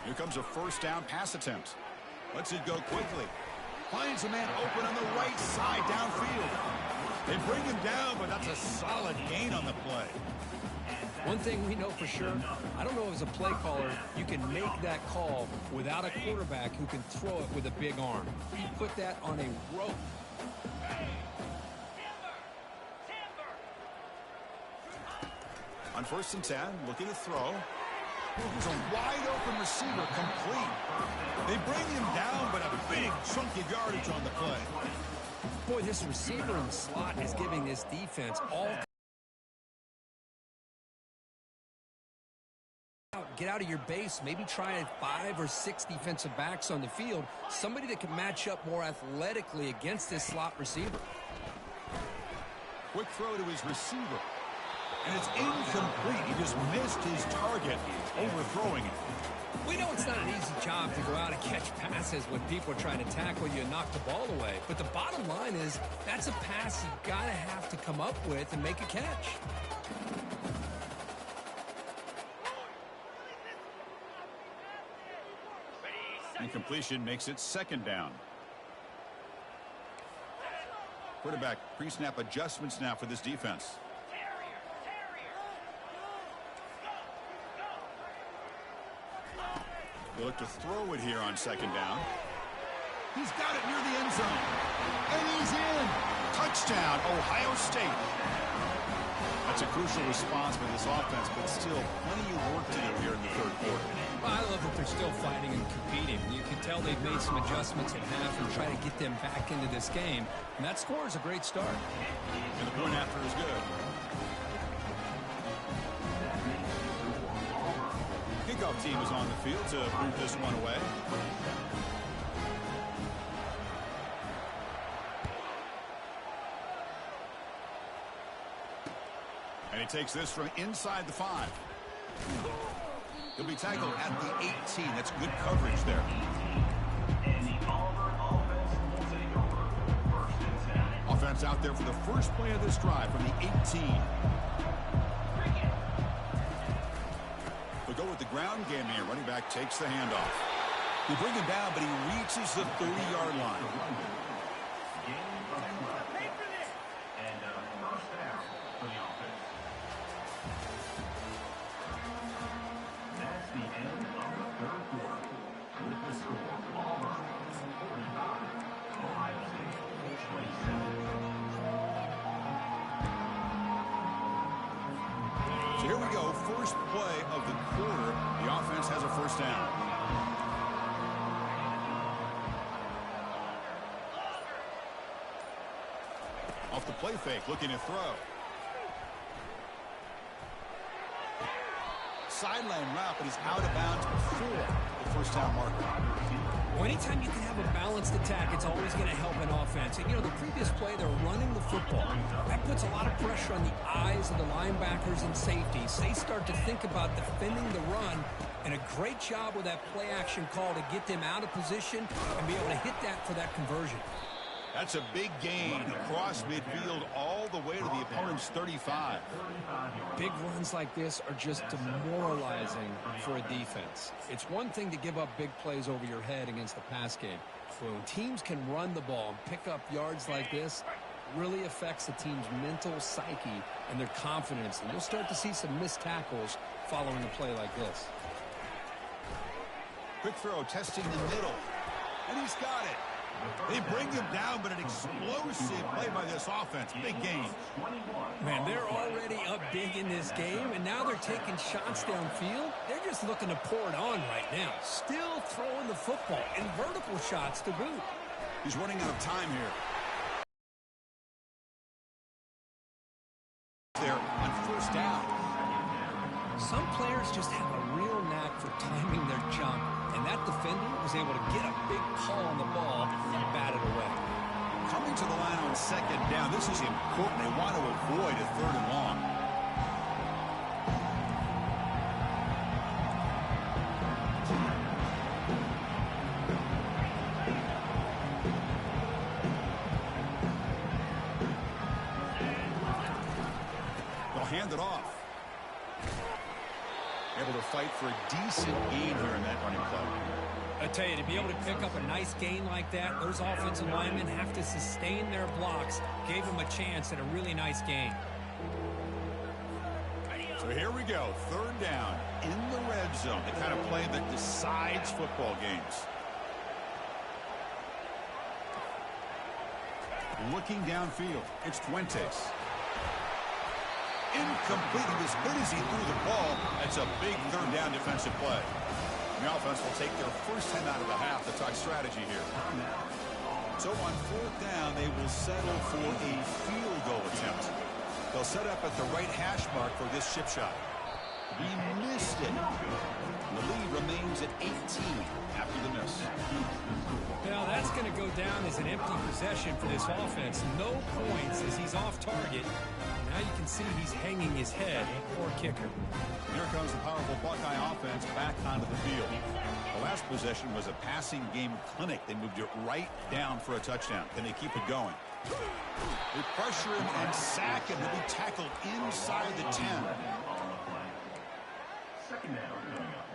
Here comes a 1st down pass attempt. Lets it go quickly. Finds a man open on the right side downfield. They bring him down, but that's a solid gain on the play. One thing we know for sure, I don't know as a play caller, you can make that call without a quarterback who can throw it with a big arm. He put that on a rope. On 1st and 10, looking to throw. Here's a wide open receiver complete. They bring him down, but a big chunk of yardage on the play. Boy, this receiver in the slot is giving this defense all. Get out of your base, maybe try 5 or 6 defensive backs on the field. Somebody that can match up more athletically against this slot receiver. Quick throw to his receiver. And it's incomplete. He just missed his target, overthrowing it. We know it's not an easy job to go out and catch passes when people are trying to tackle you and knock the ball away. But the bottom line is that's a pass you gotta have to come up with and make a catch. Incompletion makes it second down. Quarterback pre-snap adjustments now for this defense. They look to throw it here on second down. He's got it near the end zone. And he's in. Touchdown, Ohio State. That's a crucial response for this offense, but still plenty of work to do here in the third quarter. Well, I love that they're still fighting and competing. You can tell they've made some adjustments at half and try to get them back into this game. And that score is a great start. And the point after is good. Kickoff team is on the field to move this one away. And he takes this from inside the 5. He'll be tackled at the 18. That's good coverage there. And the Auburn offense will take over. First and 10. Offense out there for the first play of this drive from the 18. They'll go with the ground game here. Running back takes the handoff. They bring him down, but he reaches the 30-yard line. And first down for the offense. That's the end of the third quarter. With the score, Auburn 45, Ohio State 27. So here we go. First play of the quarter. The offense has a first down. Off the play fake, looking to throw. Sideline route, but he's out of bounds before the first down marker. Well, anytime you can have a balanced attack, it's always going to help an offense. And, you know, the previous play, they're running the football. That puts a lot of pressure on the eyes of the linebackers and safeties. They start to think about defending the run, and a great job with that play action call to get them out of position and be able to hit that for that conversion. That's a big gain across midfield all the way to the opponent's 35. Big runs like this are just demoralizing for a defense. It's one thing to give up big plays over your head against the pass game. But when teams can run the ball and pick up yards like this, it really affects the team's mental psyche and their confidence. And you'll start to see some missed tackles following a play like this. Quick throw, testing the middle. And he's got it. They bring him down, but an explosive play by this offense. Big game. Man, they're already up big in this game, and now they're taking shots downfield. They're just looking to pour it on right now. Still throwing the football, and vertical shots to boot. He's running out of time here. There on first down. Some players just have a real knack for timing their jump, and that defender was able to get a big pull on the ball and bat it away. Coming to the line on second down, this is important. They want to avoid a third and long. They'll hand it off. Able to fight for a decent gain here in that running play. I tell you, to be able to pick up a nice gain like that, those offensive linemen have to sustain their blocks. Gave them a chance at a really nice gain. So here we go, third down in the red zone. The kind of play that decides football games. Looking downfield, it's Fuentes. Incomplete. As good as he threw the ball, that's a big third down defensive play. The offense will take their first 10 out of the half to talk strategy here. So on fourth down, they will settle for a field goal attempt. They'll set up at the right hash mark for this chip shot. He missed it. The lead remains at 18 after the miss. Now that's going to go down as an empty possession for this offense. No points as he's off target. Now you can see he's hanging his head. Poor kicker. Here comes the powerful Buckeye offense back onto the field. The last possession was a passing game clinic. They moved it right down for a touchdown. Can they keep it going? They pressure him and sack him. He'll be tackled inside the 10. Second down coming up.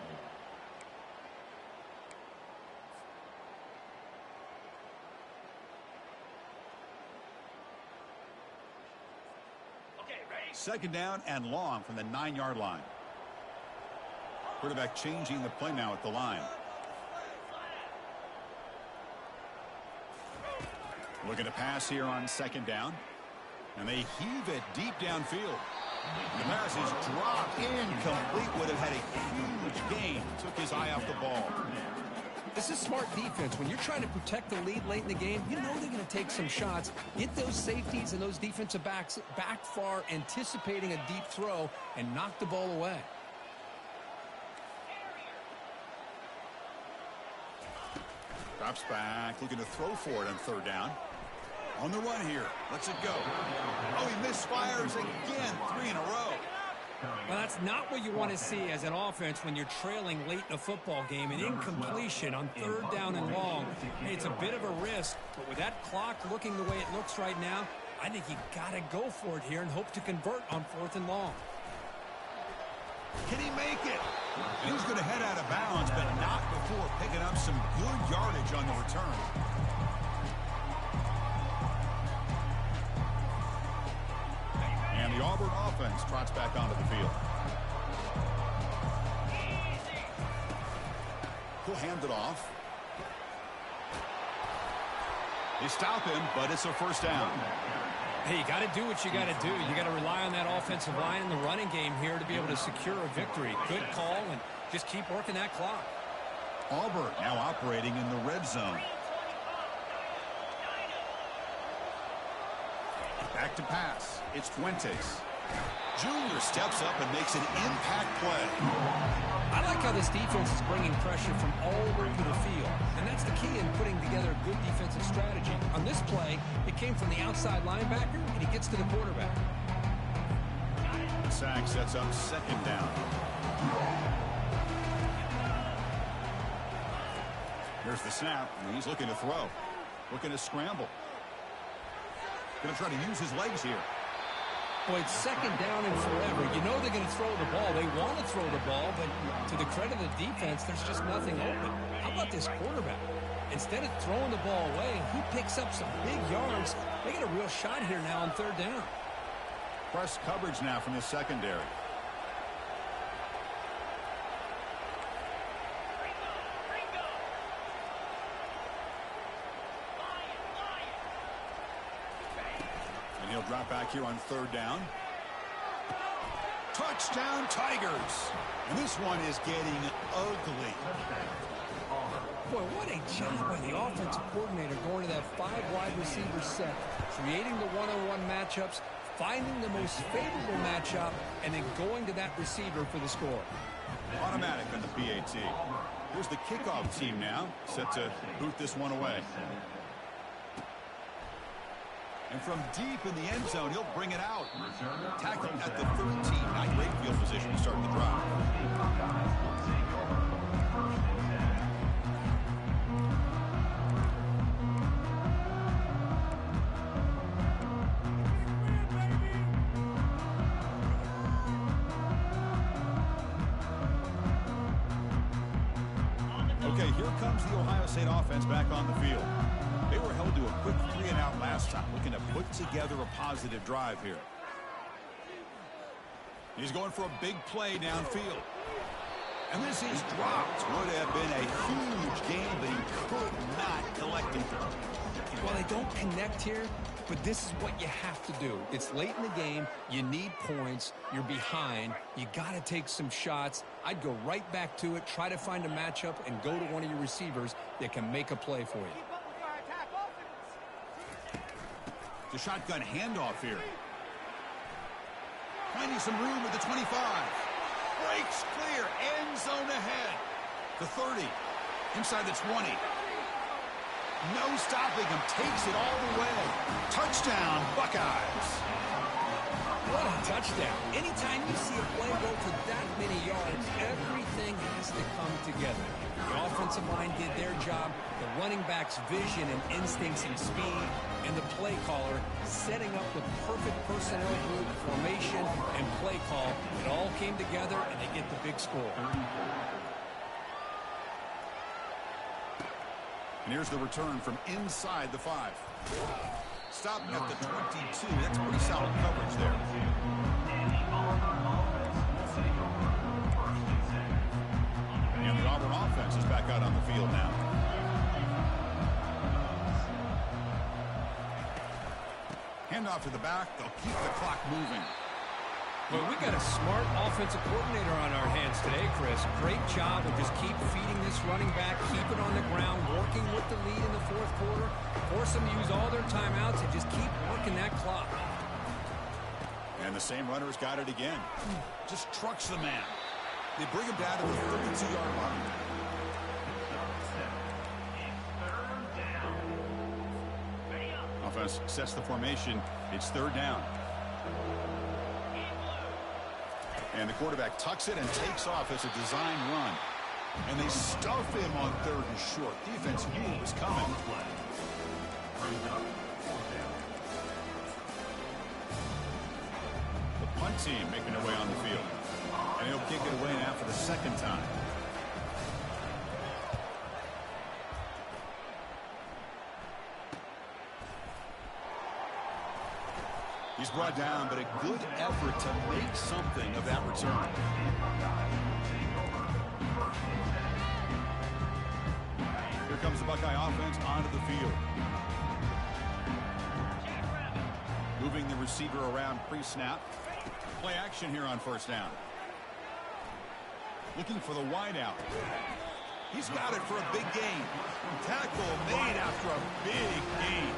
Second down and long from the 9-yard line. Quarterback changing the play now at the line. Looking to pass here on second down. And they heave it deep downfield. The pass is dropped incomplete. Would have had a huge gain. Took his eye off the ball. This is smart defense. When you're trying to protect the lead late in the game, you know they're going to take some shots. Get those safeties and those defensive backs back far, anticipating a deep throw, and knock the ball away. Drops back, looking to throw for it on third down. On the run here. Lets it go. Oh, he misfires again. 3 in a row. Well, that's not what you want to see as an offense when you're trailing late in a football game. An incompletion on third down and long. Hey, it's a bit of a risk, but with that clock looking the way it looks right now, I think you got to go for it here and hope to convert on 4th and long. Can he make it? And he's going to head out of bounds, but not before picking up some good yardage on the return. And the Auburn offense trots back onto the field. He'll hand it off. They stop him, but it's a first down. Hey, you got to do what you got to do. You got to rely on that offensive line and the running game here to be able to secure a victory. Good call, and just keep working that clock. Auburn now operating in the red zone. Back to pass. It's Fuentes. Junior steps up and makes an impact play. I like how this defense is bringing pressure from all over the field, and that's the key in putting together a good defensive strategy. On this play, it came from the outside linebacker, and he gets to the quarterback. The sack sets up second down. Here's the snap, and he's looking to throw. Looking to scramble. Going to try to use his legs here. Boy, it's second down and forever. You know they're going to throw the ball. They want to throw the ball, but to the credit of the defense, there's just nothing open. How about this quarterback? Instead of throwing the ball away, he picks up some big yards. They get a real shot here now on third down. Press coverage now from the secondary. He'll drop back here on third down. Touchdown, Tigers. And this one is getting ugly. Boy, what a job by the offensive coordinator going to that 5 wide receiver set, creating the one-on-one matchups, finding the most favorable matchup, and then going to that receiver for the score. Automatic on the PAT. Here's the kickoff team now, set to boot this one away. And from deep in the end zone, he'll bring it out. Tackled at the 13. Not great field position to start the drive. Okay, here comes the Ohio State offense back on the field. They were held to a quick 3-and-out last time, looking to put together a positive drive here. He's going for a big play downfield. And this is dropped. Would have been a huge game, but he could not collect it. Well, they don't connect here, but this is what you have to do. It's late in the game. You need points. You're behind. You got to take some shots. I'd go right back to it, try to find a matchup, and go to one of your receivers that can make a play for you. The shotgun handoff here. Finding some room at the 25. Breaks clear. End zone ahead. The 30. Inside the 20. No stopping him. Takes it all the way. Touchdown, Buckeyes. What a touchdown. Anytime you see a play go for that many yards, everything has to come together. The offensive line did their job, the running back's vision and instincts and speed, and the play caller setting up the perfect personnel group, formation, and play call. It all came together, and they get the big score. And here's the return from inside the 5. Stop at the 22. That's pretty solid coverage there. out on the field now. Handoff to the back. They'll keep the clock moving. Well, we got a smart offensive coordinator on our hands today, Chris. Great job of just keep feeding this running back, keep it on the ground, working with the lead in the fourth quarter, force them to use all their timeouts, and just keep working that clock. And the same runner's got it again. Just trucks the man. They bring him down to the 32-yard line. Offense sets the formation. It's third down. And the quarterback tucks it and takes off as a design run. And they stuff him on third and short. Defense knew it was coming. The punt team making their way on the field. And he'll kick it away now for the second time. He's brought down, but a good effort to make something of that return. Here comes the Buckeye offense onto the field. Moving the receiver around pre-snap. Play action here on first down. Looking for the wideout. He's got it for a big gain. Tackle made after a big gain.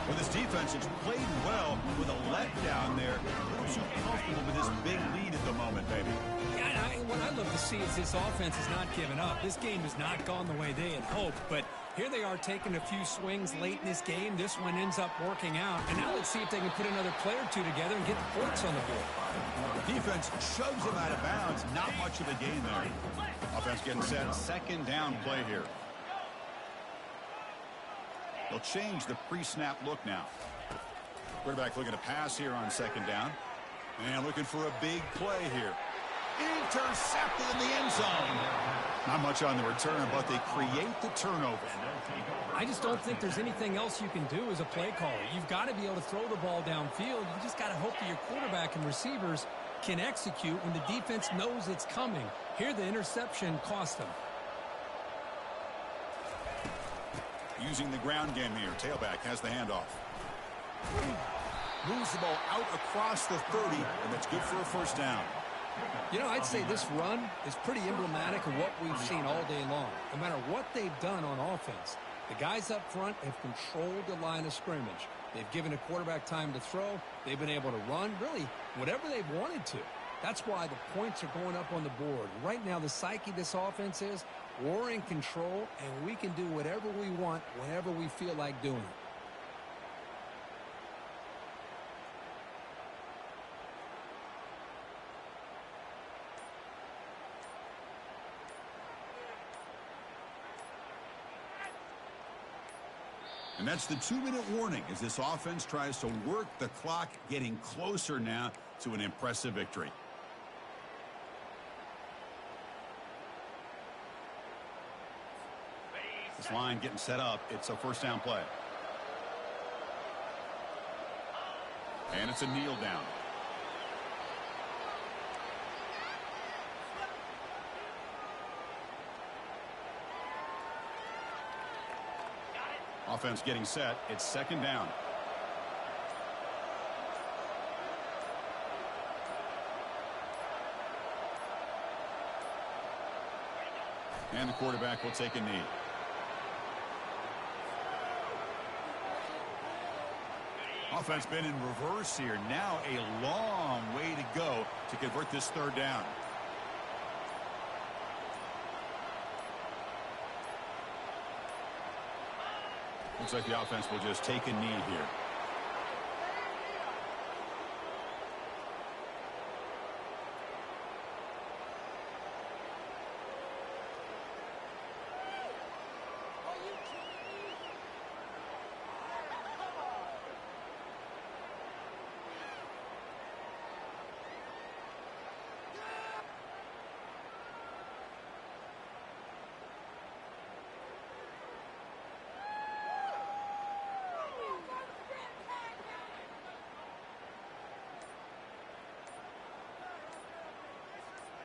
Well, this defense has played well with a letdown there. A little too comfortable with this big lead at the moment, baby. Yeah, what I'd love to see is this offense is not giving up. This game has not gone the way they had hoped, but here they are taking a few swings late in this game. This one ends up working out, and now let's see if they can put another play or two together and get the points on the board. Defense shoves him out of bounds. Not much of a gain there. Offense getting set. Second down play here. They'll change the pre-snap look now. Quarterback looking to pass here on second down. And looking for a big play here. Intercepted in the end zone. Not much on the return, but they create the turnover. I just don't think there's anything else you can do as a play caller. You've got to be able to throw the ball downfield. You just got to hope that your quarterback and receivers can execute when the defense knows it's coming. Here, the interception cost them. Using the ground game here. Tailback has the handoff. Moves the ball out across the 30, and that's good for a first down. You know, I'd say this run is pretty emblematic of what we've seen all day long. No matter what they've done on offense, the guys up front have controlled the line of scrimmage. They've given a quarterback time to throw. They've been able to run, really, whatever they've wanted to. That's why the points are going up on the board. Right now, the psyche of this offense is we're in control, and we can do whatever we want whenever we feel like doing it. And that's the 2-minute warning as this offense tries to work the clock, getting closer now to an impressive victory. This line getting set up. It's a first down play. And it's a kneel down. Offense getting set. It's second down. And the quarterback will take a knee. Offense been in reverse here. Now a long way to go to convert this third down. Looks like the offense will just take a knee here.